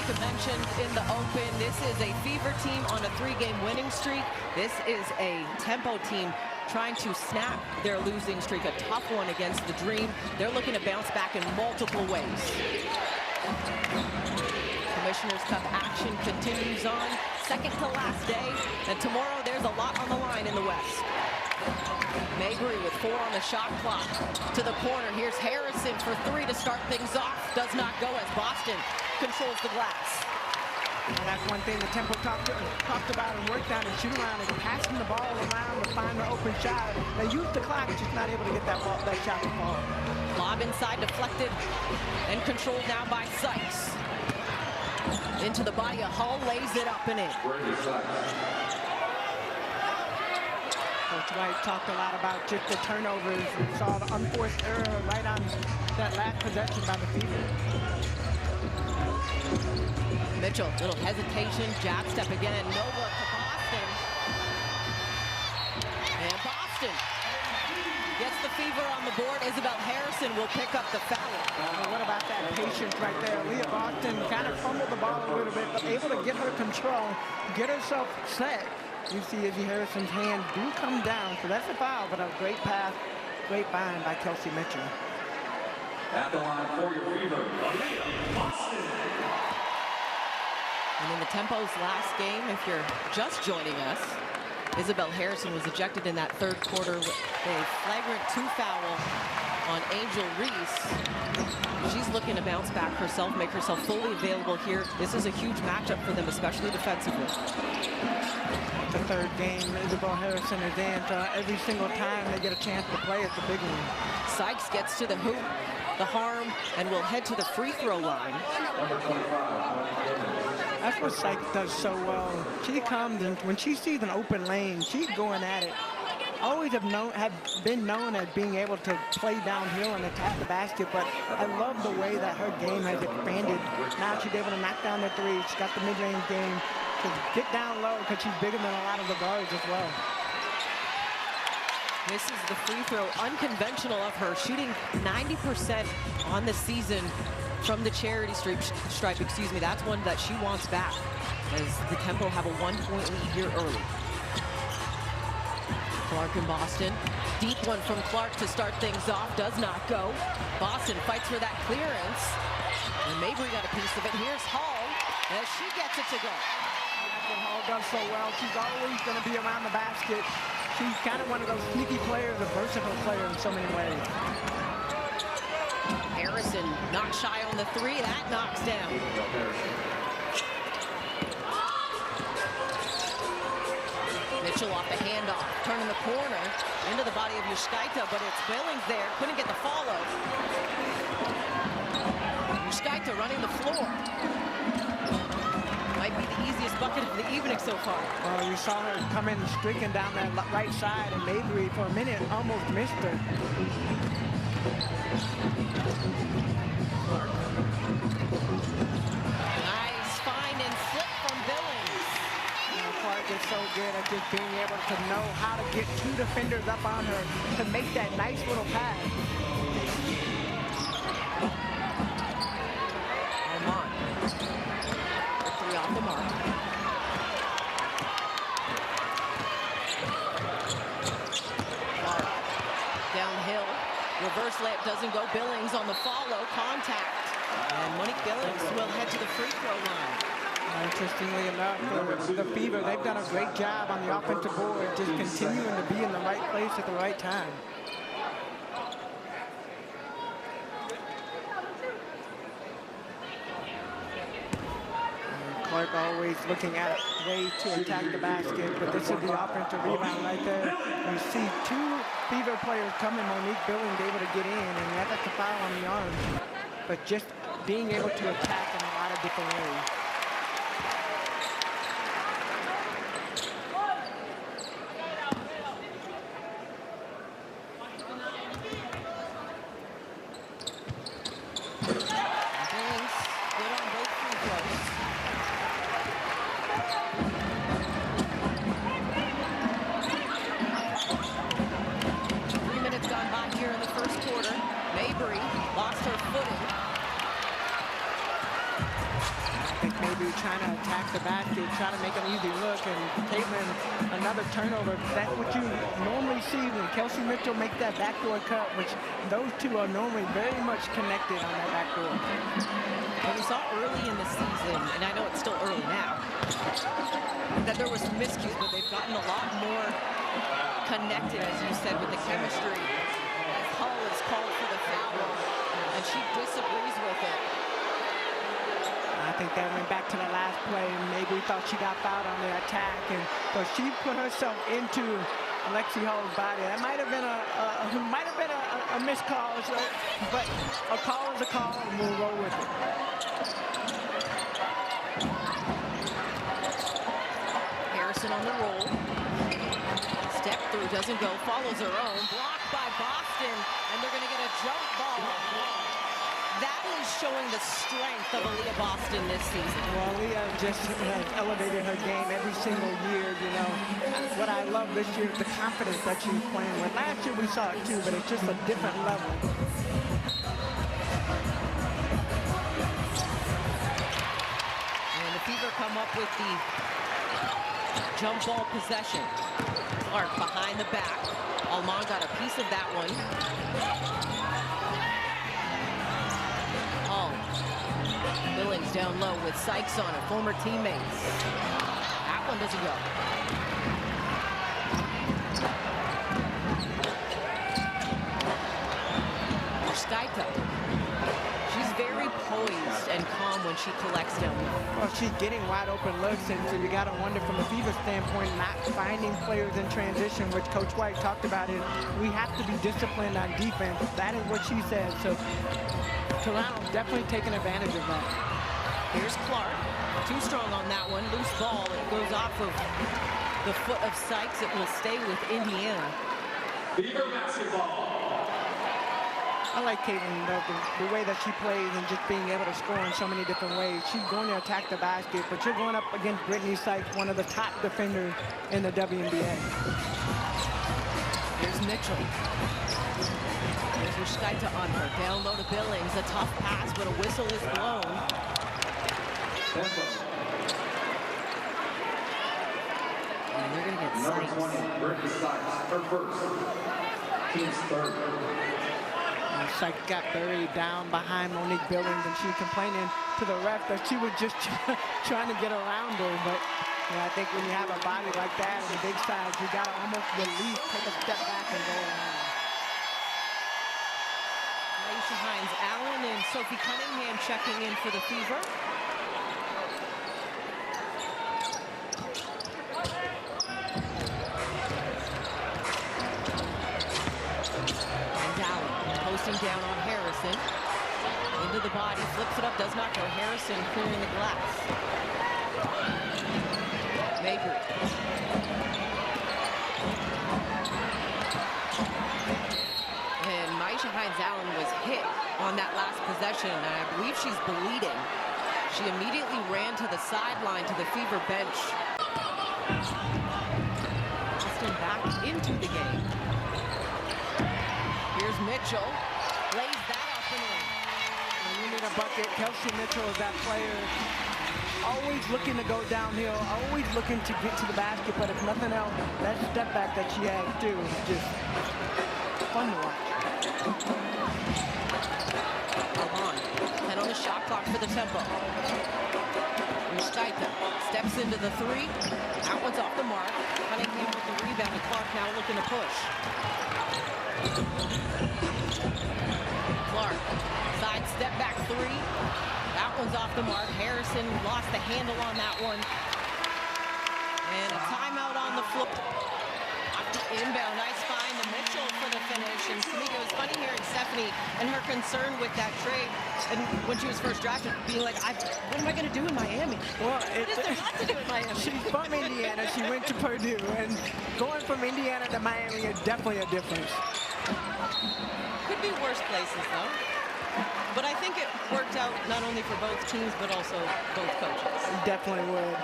Jessica mentioned in the open, this is a Fever team on a 3-game winning streak. This is a Tempo team trying to snap their losing streak, a tough one against the Dream. They're looking to bounce back in multiple ways. Commissioner's Cup action continues on. Second to last day, and tomorrow there's a lot on the line in the West. Mabry with 4 on the shot clock. To the corner, here's Harrison for 3 to start things off. Does not go as Boston controls the glass. And that's one thing the Tempo talked about and worked on and shoot around is passing the ball around to find an open shot. They use the clock, just not able to get that shot to fall. Lob inside, deflected and controlled now by Sykes. Into the body of Hull, lays it up and in. Coach White talked a lot about just the turnovers. We saw the unforced error right on that last possession by the Fever. Mitchell, little hesitation, jab step again, no look to Boston. And Boston gets the Fever on the board. Isabel Harrison will pick up the foul. Well, what about that patience right there? Leah Boston kind of fumbled the ball a little bit, but able to get her control, get herself set. You see Izzy Harrison's hands do come down, so that's a foul, but a great pass, great bind by Kelsey Mitchell. At the line for your Fever, Boston. And in the Tempo's last game, if you're just joining us, Isabel Harrison was ejected in that third quarter with a flagrant 2 foul on Angel Reese. She's looking to bounce back herself, make herself fully available here. This is a huge matchup for them, especially defensively. The third game, Isabel Harrison is in, so every single time they get a chance to play, it's a big one. Sykes gets to the hoop, the harm, and will head to the free throw line. That's what Sykes does so well. She comes, and when she sees an open lane, she's going at it. Always have been known as being able to play downhill and attack the basket, but I love the way that her game has expanded. Now she's able to knock down the 3. She's got the mid-range game to get down low because she's bigger than a lot of the guards as well. This is the free throw, unconventional of her, shooting 90% on the season from the charity stripe, excuse me. That's one that she wants back as the Tempo have a 1-point lead here early. Clark in Boston. Deep one from Clark to start things off. Does not go. Boston fights for that clearance. And Mabry got a piece of it. Here's Hall as she gets it to go. That's what Hall does so well. She's always going to be around the basket. She's kind of one of those sneaky players, a versatile player in so many ways. Harrison not shy on the 3. That knocks down. Mitchell off the handoff, turning the corner into the body of Yushkaita, but it's Billings there. Couldn't get the follow. Yushkaita running the floor. Might be the easiest bucket of the evening so far. You saw her come in streaking down that right side, and Mabry for a minute almost missed her. Nice find and flip from Billings. Clark is so good at just being able to know how to get 2 defenders up on her to make that nice little pass. Oman. 3 off the mark. Clark downhill. Reverse layup doesn't go. Billings on the follow. Contact. And Monique Billings will head to the free throw line. Interestingly enough, for the Fever, they've done a great job on the offensive board, just continuing to be in the right place at the right time. Clark always looking at ways to attack the basket, but this is the offensive rebound right there. You see 2 Fever players coming, Monique Billings able to get in, and that's a foul on the arm. But just being able to attack in a lot of different ways. think maybe trying to attack the basket, try to make an easy look, and Caitlin, another turnover. That's what you normally see when Kelsey Mitchell makes that backdoor cut, which those two are normally very much connected on that backdoor. And we saw early in the season, and I know it's still early now, that there was some miscues, but they've gotten a lot more connected, as you said, with the chemistry. Hull is called for the foul, and she disagrees with it. I think that went back to the last play, and maybe we thought she got fouled on the attack, and so she put herself into Alexi Hull's body. That might have been a missed call, but a call is a call, and we'll roll with it. Harrison on the roll. Step through, doesn't go, follows her own. Blocked by Boston, and they're going to get a jump ball. That is showing the strength of Aaliyah Boston this season. Well, Aaliyah just has elevated her game every single year, you know. What I love this year is the confidence that she's playing with. Last year we saw it too, but it's just a different level. And the Fever come up with the jump ball possession. Clark behind the back. Alman got a piece of that one. Billings down low with Sykes on it, former teammates. That one doesn't go. Skyka. She's very poised and calm when she collects them. Well, she's getting wide open looks, and so you got to wonder from the Fever standpoint, not finding players in transition, which Coach White talked about it. We have to be disciplined on defense. That is what she said. So Toronto's definitely taking advantage of that. Here's Clark. Too strong on that one. Loose ball. It goes off of the foot of Sykes. It will stay with Indiana. Fever basketball. I like Caitlin, the way that she plays and just being able to score in so many different ways. She's going to attack the basket, but you're going up against Brittany Sykes, one of the top defenders in the WNBA. Here's Mitchell. There's Rushkaita on her. Down low to Billings. A tough pass, but a whistle is blown. And they're going to get Number Sykes. 20, Brittany Sykes, her first. Team's third. Sykes got buried down behind Monique Billings, and she's complaining to the ref that she was just trying to get around her. But yeah, I think when you have a body like that and a big size, you got to almost release, take a step back and go around. Aisha Hines-Allen and Sophie Cunningham checking in for the Fever. Posting down on Harrison. Into the body, flips it up, does not go. Harrison clearing the glass. Mabry. And Maisha Hines-Allen was hit on that last possession, and I believe she's bleeding. She immediately ran to the sideline to the Fever bench. Boston back into the game. Here's Mitchell, lays that up and in. When you need a bucket, Kelsey Mitchell is that player, always looking to go downhill, always looking to get to the basket, but if nothing else, that step back that she has too is just fun to watch. Alman, 10 on the shot clock for the tempo. Rushkaita steps into the three. That one's off the mark. Cunningham with the rebound, and Clark now looking to push. Clark, side step back three. That one's off the mark. Harrison lost the handle on that one. And a timeout on the floor. Inbound, nice find to Mitchell for the finish. And Tamika, it was funny hearing Stephanie and her concern with that trade. And when she was first drafted, being like, what am I going to do in Miami? Well, There's a lot to do in Miami. She's from Indiana. She went to Purdue. And going from Indiana to Miami is definitely a difference. Could be worse places, though. But I think it worked out not only for both teams, but also both coaches. Definitely would.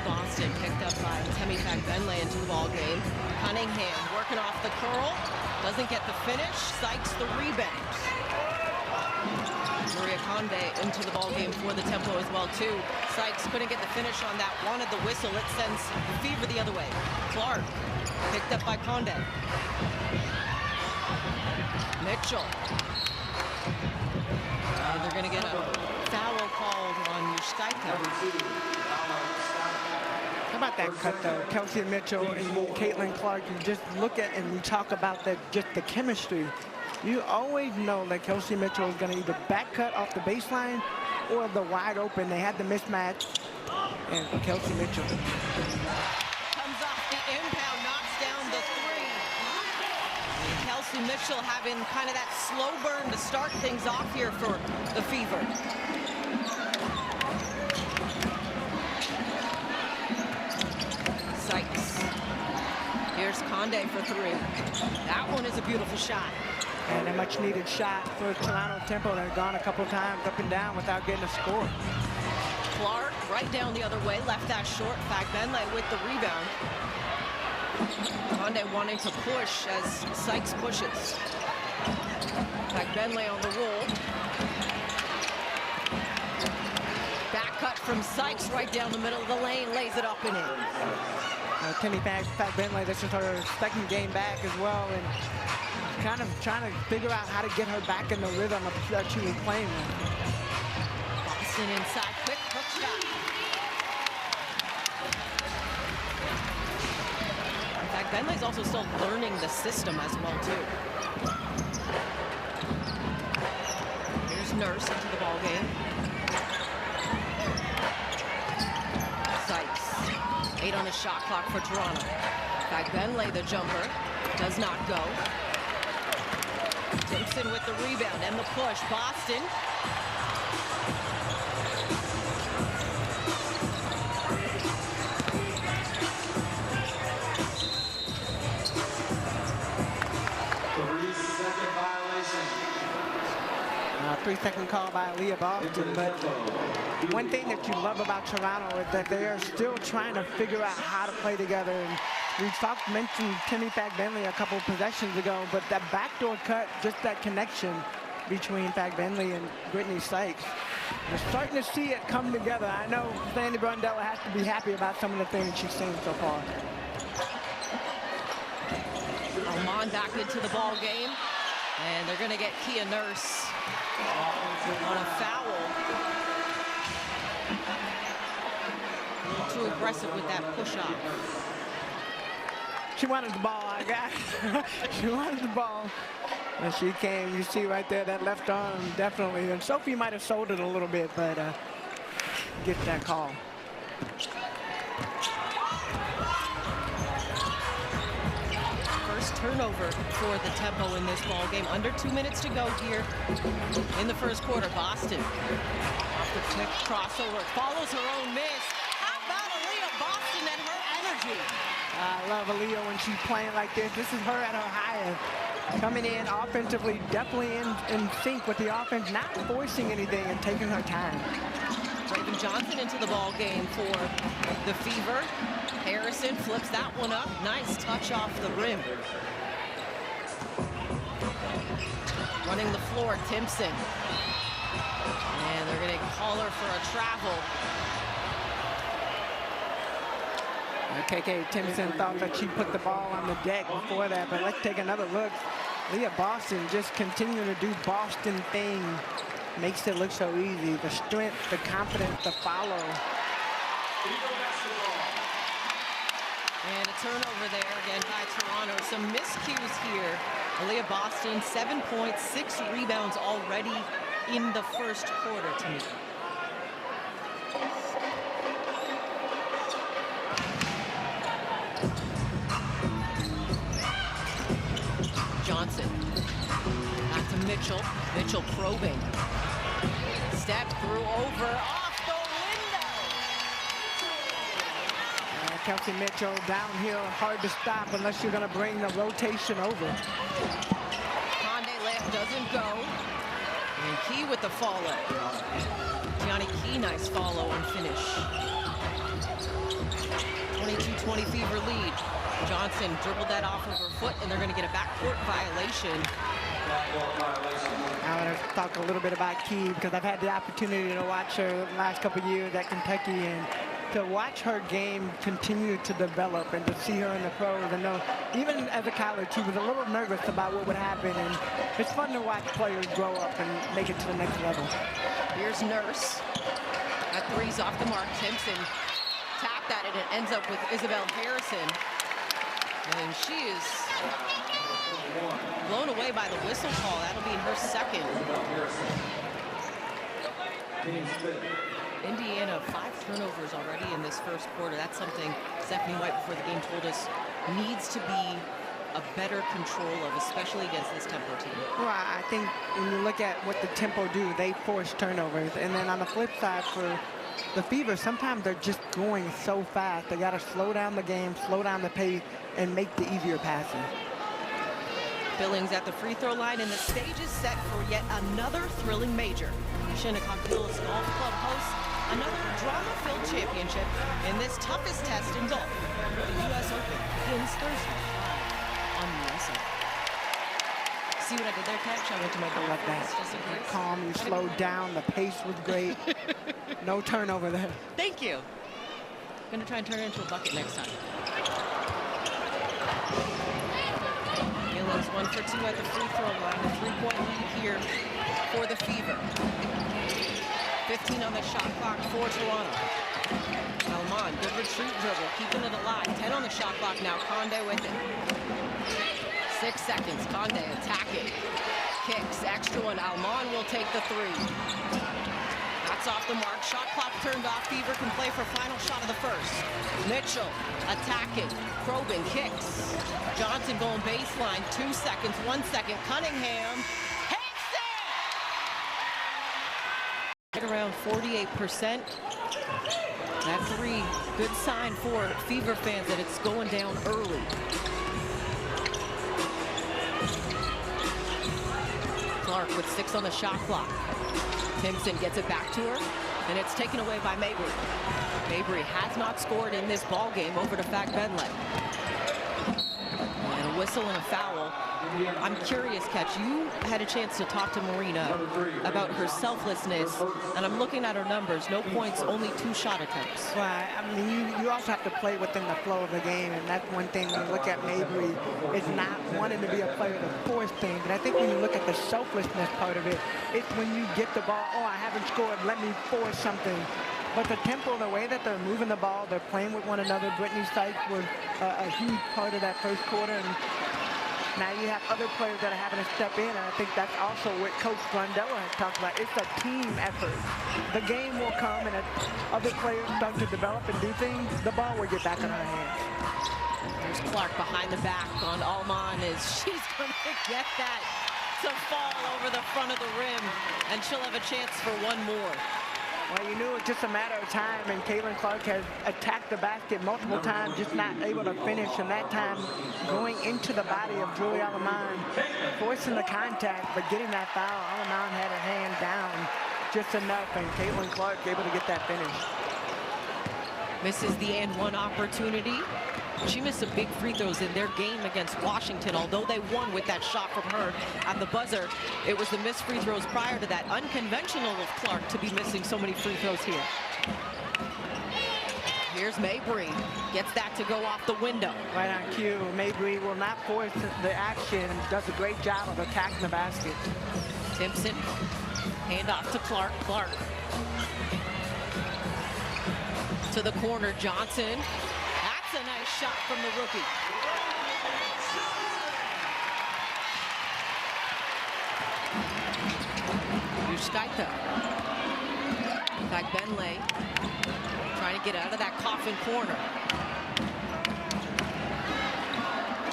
Boston picked up by Temi Fagbenle into the ball game. Cunningham working off the curl. Doesn't get the finish. Sykes the rebound. Maria Conde into the ball game for the Tempo as well, too. Sykes couldn't get the finish on that. Wanted the whistle. It sends the Fever the other way. Clark picked up by Conde. Mitchell. And they're going to get a foul called on Yushkaika. How about that cut, though? Kelsey Mitchell and Caitlin Clark, you just look at and we talk about just the chemistry. You always know that Kelsey Mitchell is going to either back cut off the baseline or the wide open. They had the mismatch. And Kelsey Mitchell comes off the impound, knocks down the three. And Kelsey Mitchell having kind of that slow burn to start things off here for the Fever. Sykes. Here's Conde for three. That one is a beautiful shot. And a much needed shot for Toronto Tempo. They've gone a couple times up and down without getting a score. Clark right down the other way, left that short. Fagbenle with the rebound. Conde wanting to push as Sykes pushes. Fagbenle on the roll. Back cut from Sykes right down the middle of the lane, lays it up and in. Temi Fagbenle, this is her second game back as well, and kind of trying to figure out how to get her back in the rhythm of that she was playing with. Boston inside, quick hook shot. In fact, Bentley's also still learning the system as well, too. Here's Nurse into the ball game. Sykes, 8 on the shot clock for Toronto. Fagbenle, the jumper, does not go. Simpson with the rebound and the push. Boston. Three-second violation. 3-second call by Leah Boston, but one thing that you love about Toronto is that they are still trying to figure out how to play together. And we mentioned Temi Fagbenle a couple possessions ago, but that backdoor cut, just that connection between Fagbenle and Brittany Sykes. We're starting to see it come together. I know Sandy Brundella has to be happy about some of the things she's seen so far. Oman back into the ball game, and they're going to get Kia Nurse on a foul. Too aggressive with that push-off. She wanted the ball, I got it. She wanted the ball. And she came, you see right there, that left arm, definitely. And Sophie might have sold it a little bit, but get that call. First turnover for the Tempo in this ball game. Under 2 minutes to go here in the first quarter. Boston off the quick crossover, follows her own miss. How about Aaliyah Boston and her energy? I love Aaliyah when she's playing like this. This is her at her highest. Coming in offensively, definitely in sync with the offense, not forcing anything and taking her time. Raven Johnson into the ball game for the Fever. Harrison flips that one up. Nice touch off the rim. Running the floor, Timpson. And they're going to call her for a travel. KK Timpson thought that she put the ball on the deck before that, but let's take another look. Leah Boston just continuing to do Boston thing. Makes it look so easy. The strength, the confidence, the follow. And a turnover there again by Toronto. Some miscues here. Aaliyah Boston, 7 points, 6 rebounds already in the first quarter to me. Johnson. Back to Mitchell. Mitchell probing. Step through over off the window. Kelsey Mitchell downhill, hard to stop unless you're going to bring the rotation over. Conde layup doesn't go. And Key with the follow. Gianni Key, nice follow and finish. 20 22-20 Fever lead. Johnson dribbled that off of her foot, and they're going to get a backcourt violation. I want to talk a little bit about Key because I've had the opportunity to watch her the last couple of years at Kentucky, and to watch her game continue to develop and to see her in the pros. And know, even as a college, she was a little nervous about what would happen, and it's fun to watch players grow up and make it to the next level. Here's Nurse. That three's off the mark. Timpson tapped at it and ends up with Isabel Harrison. And she is blown away by the whistle call. That'll be her second. Indiana, 5 turnovers already in this first quarter. That's something Stephanie White before the game told us needs to be a better control of, especially against this tempo team. Well, I think when you look at what the tempo do, they force turnovers. And then on the flip side for the Fever, sometimes they're just going so fast. They got to slow down the game, slow down the pace, and make the easier passes. Billings at the free throw line, and the stage is set for yet another thrilling major. Shinnecock Hills Golf Club hosts another drama-filled championship in this toughest test in golf. The U.S. Open begins Thursday on USA. See what I did there, Catch? I went to my goal. I love that. Calm, you slowed down, the pace was great. No turnover there. Thank you. I'm going to try and turn it into a bucket next time. Billings 1 for 2 at the free throw line. A 3-point lead here for the Fever. 15 on the shot clock for Toronto. Alman, good retreat dribble, keeping it alive. 10 on the shot clock now. Conde with it. 6 seconds. Conde attacking. Kicks. Extra one. Alman will take the three. That's off the mark. Shot clock turned off. Fever can play for final shot of the first. Mitchell attacking. Probing. Kicks. Johnson going baseline. 2 seconds. 1 second. Cunningham. Around 48%. That three, good sign for Fever fans that it's going down early. Clark with 6 on the shot clock. Timpson gets it back to her, and it's taken away by Mabry. Mabry has not scored in this ball game over to Fag Benley. And a whistle and a foul. I'm curious, Catch, you had a chance to talk to Marina about her selflessness, and I'm looking at her numbers. No points, only 2 shot attempts. Well, I mean, you also have to play within the flow of the game, and that's one thing when you look at Mabry, is not wanting to be a player to force things. And I think when you look at the selflessness part of it, it's when you get the ball, oh, I haven't scored, let me force something. But the tempo, the way that they're moving the ball, they're playing with one another. Brittany Sykes was a huge part of that first quarter. And now you have other players that are having to step in, and I think that's also what Coach Grandella has talked about. It's a team effort. The game will come, and as other players start to develop and do things, the ball will get back in our hands. There's Clark behind the back on Alman as she's going to get that to fall over the front of the rim, and she'll have a chance for one more. Well, you knew it was just a matter of time, and Caitlin Clark has attacked the basket multiple times, just not able to finish, and that time going into the body of Julie Alman, forcing the contact, but getting that foul. Alman had her hand down just enough, and Caitlin Clark able to get that finish. Misses the and one opportunity. She missed some big free throws in their game against Washington, although they won with that shot from her at the buzzer. It was the missed free throws prior to that. Unconventional of Clark to be missing so many free throws here. Here's Mabry. Gets that to go off the window. Right on cue. Mabry will not force the action. Does a great job of attacking the basket. Timpson. Hand off to Clark. Clark. To the corner. Johnson. A nice shot from the rookie. Yushkaita. Back Benley trying to get out of that coffin corner.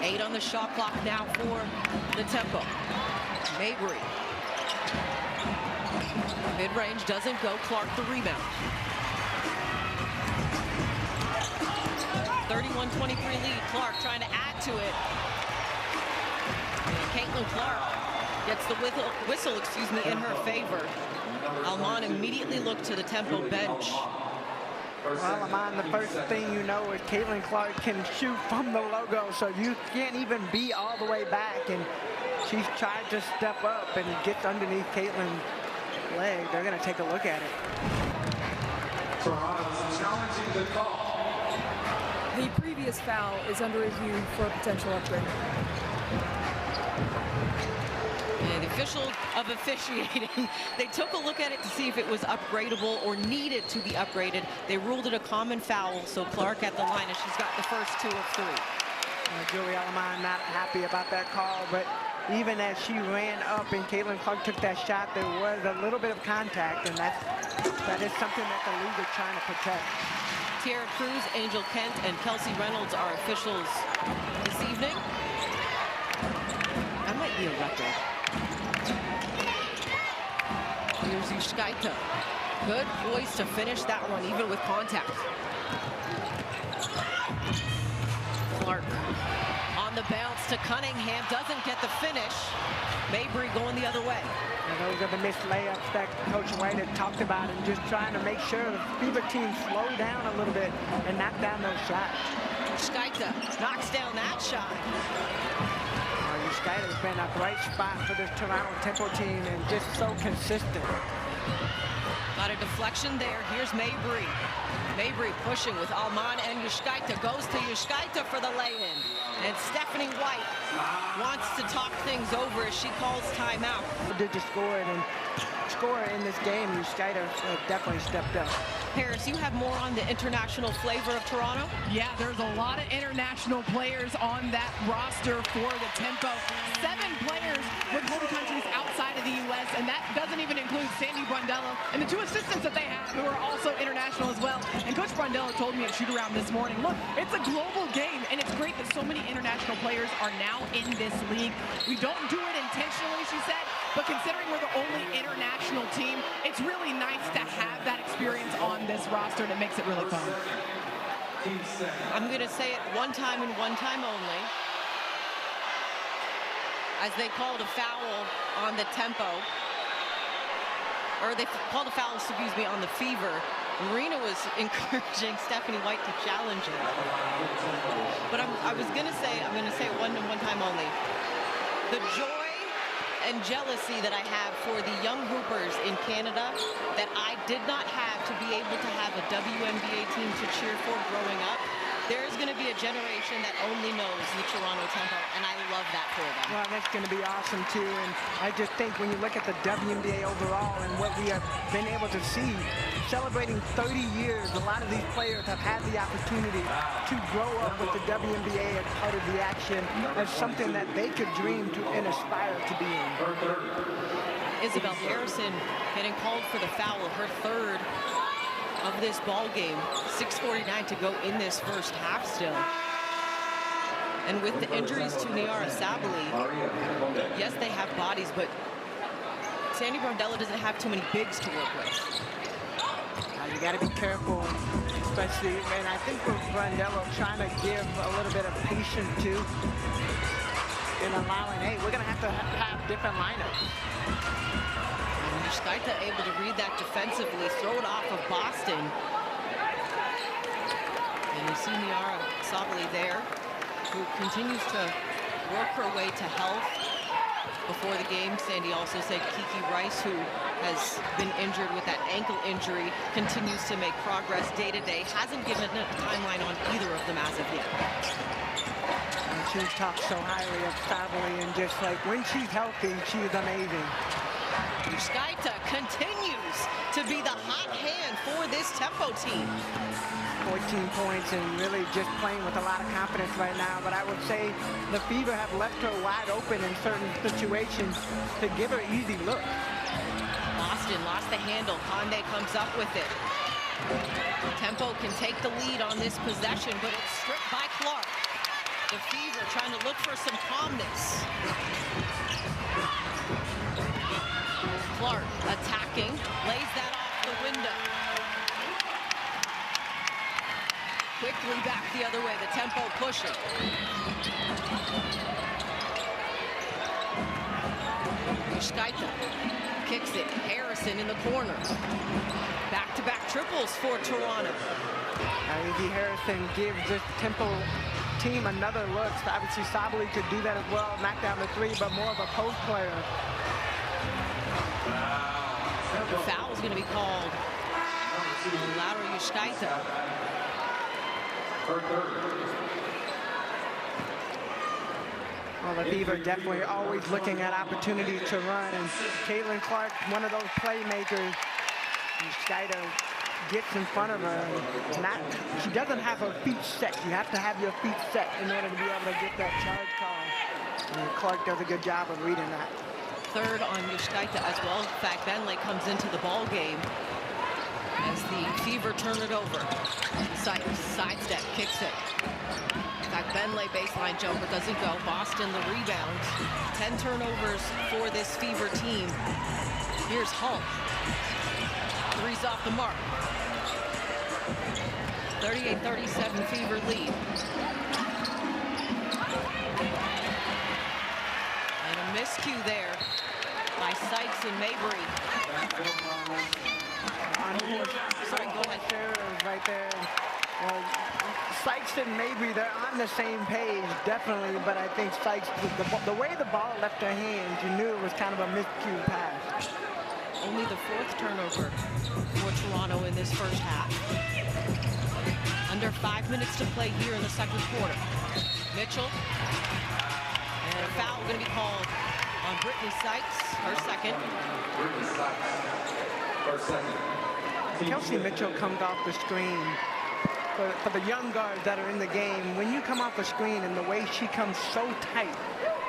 8 on the shot clock now for the tempo. Mabry. Mid-range doesn't go. Clark the rebound. 31-23 lead. Clark trying to add to it. And Caitlin Clark gets the whistle, in her favor. Alman immediately looked to the tempo bench. Well, Amon, the first thing you know is Caitlin Clark can shoot from the logo, so you can't even be all the way back. And she's tried to step up and get underneath Caitlin's leg. They're going to take a look at it. Toronto's challenging the call. The previous foul is under review for a potential upgrade. And the official of officiating, they took a look at it to see if it was upgradable or needed to be upgraded. They ruled it a common foul, so Clark at the line, and she's got the first 2 of 3. Julie Alamon not happy about that call, but even as she ran up and Caitlin Clark took that shot, there was a little bit of contact, and that is something that the league is trying to protect. Tierra Cruz, Angel Kent, and Kelsey Reynolds are officials this evening. That might be a record. Here's Yushkaita. Good poise to finish that one, even with contact. Clark on the bounce to Cunningham, doesn't get the finish. Mabry going the other way. And those are the missed layups that Coach White had talked about, and just trying to make sure the Fever team slow down a little bit and knock down those shots. Yushkaita knocks down that shot. Yushkaita has been a bright spot for this Toronto Tempo team and just so consistent. Got a deflection there. Here's Mabry. Mabry pushing with Alman and Yushkaita. Goes to Yushkaita for the lay-in. And Stephanie White wants to talk things over as she calls timeout. Did the score in this game, Yushkaita definitely stepped up. Paris, you have more on the international flavor of Toronto? Yeah, there's a lot of international players on that roster for the Tempo. 7 players with home countries outside of the U.S., and that doesn't even include Sandy Brondello and the 2 assistants that they have who are also international as well. And Coach Brondello told me at shoot-around this morning, look, it's a global game, and it's great that so many international players are now in this league. We don't do it intentionally, she said, but considering we're the only international team, it's really nice to have that experience on this roster, and it makes it really fun. I'm going to say it one time and one time only. As they called a foul on the Tempo, or they called a foul, excuse me, on the Fever. Marina was encouraging Stephanie White to challenge her. But I'm going to say it one time only. The joy and jealousy that I have for the young hoopers in Canada that I did not have to be able to have a WNBA team to cheer for growing up. There's going to be a generation that only knows the Toronto Tempo, and I love that for them. Well, that's going to be awesome, too. And I just think when you look at the WNBA overall and what we have been able to see, celebrating 30 years, a lot of these players have had the opportunity to grow up with the WNBA as part of the action, as something that they could dream to and aspire to be in. Isabel Harrison getting called for the foul, her 3rd of this ball game. 6:49 to go in this first half still. And with the injuries to Niara Sabali, yes, they have bodies, but Sandy Brondello doesn't have too many bigs to work with. You got to be careful, especially, and I think with Brondello trying to give a little bit of patience too, in allowing, hey, we're going to have different lineups. Yushkaita able to read that defensively, throw it off of Boston. And you see Niara Sabali there, who continues to work her way to health. Before the game, Sandy also said Kiki Rice, who has been injured with that ankle injury, continues to make progress day to day. Hasn't given a timeline on either of them as of yet. And she talks so highly of Sabali, and just like when she's healthy, she's amazing. Yushkaita continues to be the hot hand for this Tempo team. 14 points and really just playing with a lot of confidence right now. But I would say the Fever have left her wide open in certain situations to give her easy looks. Boston lost the handle. Conde comes up with it. Tempo can take the lead on this possession, but it's stripped by Clark. The Fever trying to look for some calmness. Clark attacking, lays that off the window. Quickly back the other way, the Tempo pushing. Yushkaita kicks it, Harrison in the corner. Back back-to-back triples for Toronto. Evie Harrison gives this Temple team another look. Obviously, Sabali could do that as well, knock down the three, but more of a post player. Foul is going to be called on Laura Yushkaita. Well, the Fever definitely always looking at opportunities to run, and Caitlin Clark, one of those playmakers. Yushkaita gets in front of her. She doesn't have her feet set. You have to have your feet set in order to be able to get that charge call. And Clark does a good job of reading that. Third on Yushkaita as well. In fact, Benley comes into the ball game as the Fever turn it over. Sidestep, kicks it. In fact, Benley baseline jumper doesn't go. Boston the rebound. 10 turnovers for this Fever team. Here's Hull. Three's off the mark. 38-37 Fever lead. And a miscue there by Sykes and Mabry. Sorry, go ahead. Right there. Well, Sykes and Mabry, they're on the same page, definitely, but I think Sykes, the way the ball left her hands, you knew it was kind of a miscue pass. Only the 4th turnover for Toronto in this first half. Under 5 minutes to play here in the second quarter. Mitchell. And a foul going to be called on Brittany Sykes, her second. Kelsey Mitchell comes off the screen. For the young guards that are in the game, when you come off the screen and the way she comes so tight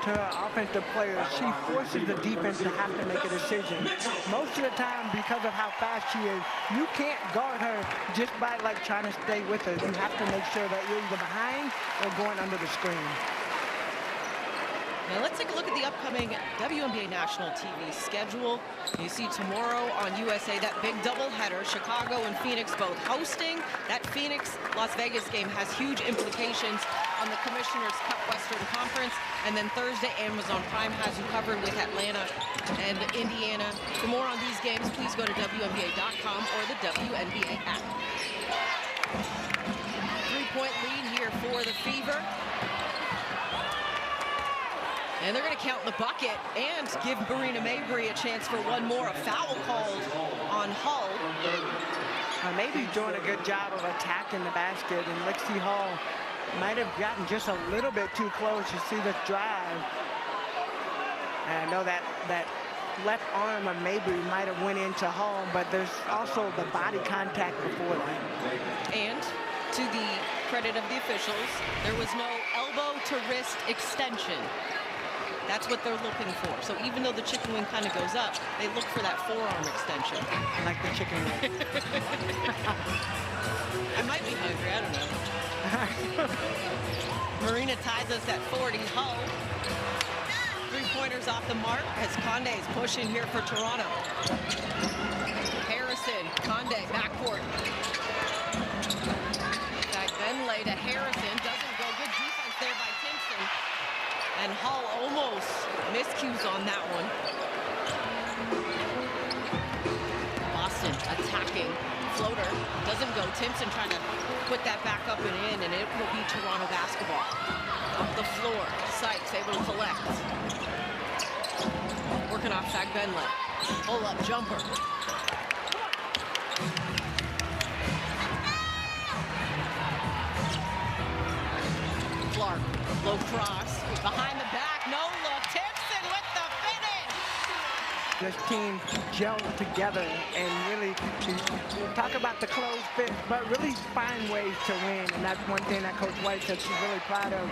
to her offensive players, she forces the defense to have to make a decision. Most of the time, because of how fast she is, you can't guard her just by trying to stay with her. You have to make sure that you're either behind or going under the screen. Now let's take a look at the upcoming WNBA National TV schedule. You see tomorrow on USA that big doubleheader, Chicago and Phoenix both hosting. That Phoenix-Las Vegas game has huge implications on the Commissioner's Cup Western Conference. And then Thursday, Amazon Prime has you covered with Atlanta and Indiana. For more on these games, please go to WNBA.com or the WNBA app. 3-point lead here for the Fever. And they're going to count the bucket and give Marina Mabry a chance for one more. A foul called on Hull. Mabry doing a good job of attacking the basket, and Lexi Hull might have gotten just a little bit too close. You see the drive. And I know that left arm of Mabry might have went into Hull, but there's also the body contact before that. And to the credit of the officials, there was no elbow to wrist extension. That's what they're looking for. So even though the chicken wing kind of goes up, they look for that forearm extension. Like the chicken wing. I might be hungry, I don't know. Marina ties us at 40. Hull. 3-pointers off the mark as Conde is pushing here for Toronto. Harrison, Conde, backcourt. Back Benley to Harrison, doesn't go. Good defense there by Timpson. And Hull almost miscues on that one. Boston attacking. Floater doesn't go. Timpson trying to put that back up and in, and it will be Toronto basketball. Up the floor. Sykes able to collect. Working off Zach Benley. Pull up jumper. Clark, low cross. Behind the back, no look. Timpson with the finish. This team gelled together and really talk about the close fit, but really find ways to win. And that's one thing that Coach White said she's really proud of.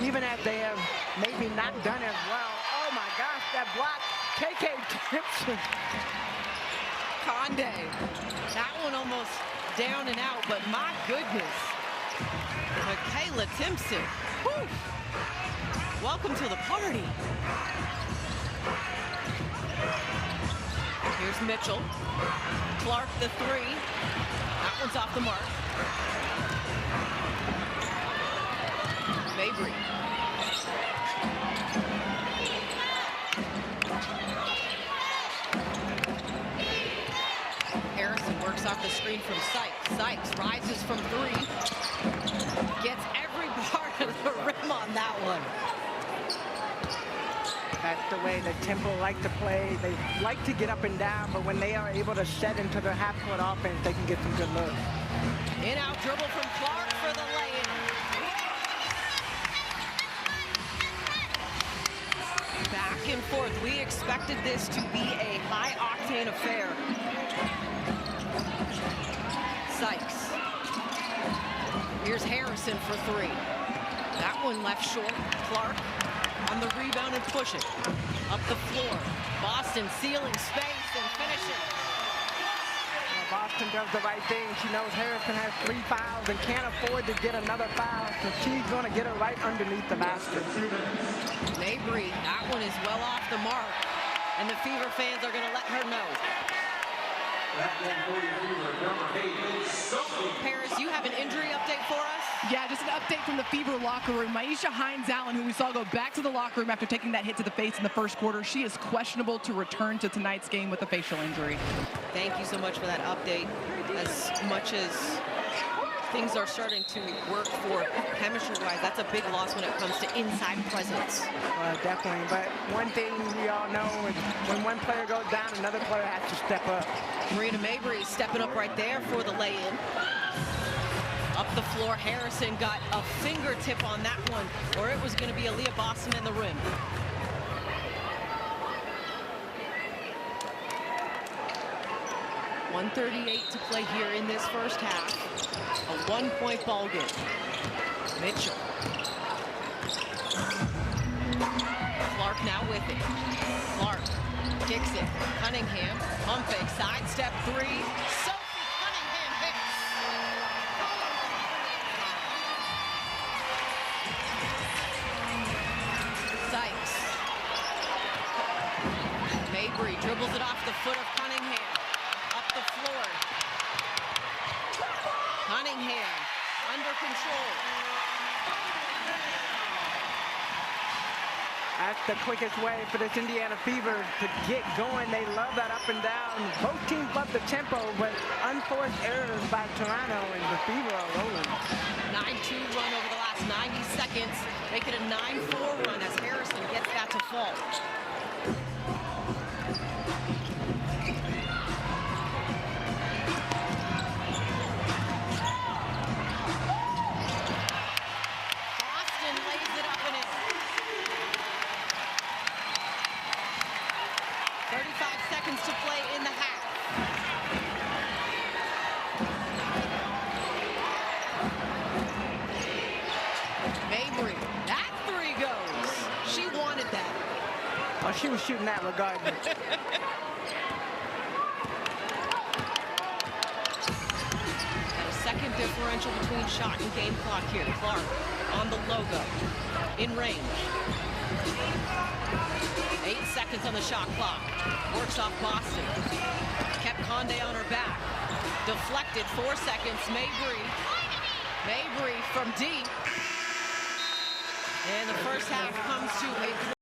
Even as they have maybe not done as well. Oh my gosh, that block. KK Timpson. Conde. That one almost down and out, but my goodness. Michaela Timpson. Whew. Welcome to the party. Here's Mitchell. Clark the three. That one's off the mark. Mabry. Harrison works off the screen from Sykes. Sykes rises from three. Gets every part of the rim on that one. That's the way the Temple like to play. They like to get up and down, but when they are able to set into their half-court offense, they can get some good looks. In-out dribble from Clark for the lay-in. Back and forth. We expected this to be a high-octane affair. Sykes. Here's Harrison for three. That one left short. Clark on the rebound and push it. Up the floor. Boston sealing space and finishing. Boston does the right thing. She knows Harrison has 3 fouls and can't afford to get another foul, so she's going to get her right underneath the basket. Mabry, that one is well off the mark, and the Fever fans are going to let her know. Paris, you have an injury update for us? Yeah, just an update from the Fever locker room. Maisha Hines-Allen, who we saw go back to the locker room after taking that hit to the face in the first quarter, she is questionable to return to tonight's game with a facial injury. Thank you so much for that update. As much as things are starting to work for chemistry-wise, that's a big loss when it comes to inside presence. Definitely, but one thing we all know is when one player goes down, another player has to step up. Marina Mabry is stepping up right there for the lay-in. Up the floor, Harrison got a fingertip on that one, or it was going to be Aaliyah Boston in the rim. .138 to play here in this first half. A 1-point ball game. Mitchell. Clark now with it. Clark kicks it. Cunningham, pump fake, sidestep three. Sophie Cunningham hits. Sykes. Mabry dribbles it off the foot of Cunningham. Up the floor. Cunningham under control. That's the quickest way for this Indiana Fever to get going. They love that up and down. Both teams love the tempo, but unforced errors by Toronto, and the Fever are rolling. 9-2 run over the last 90 seconds. Make it a 9-4 run as Harrison gets that to fall. Boston lays it up and in. 35 seconds to play in the half. Mabry, that three goes. She wanted that. Oh, she was shooting that regardless. Got a second differential between shot and game clock here. Clark on the logo, in range. 8 seconds on the shot clock. Works off Boston. Kept Conde on her back. Deflected, 4 seconds. Mabry from deep. And the first half comes to a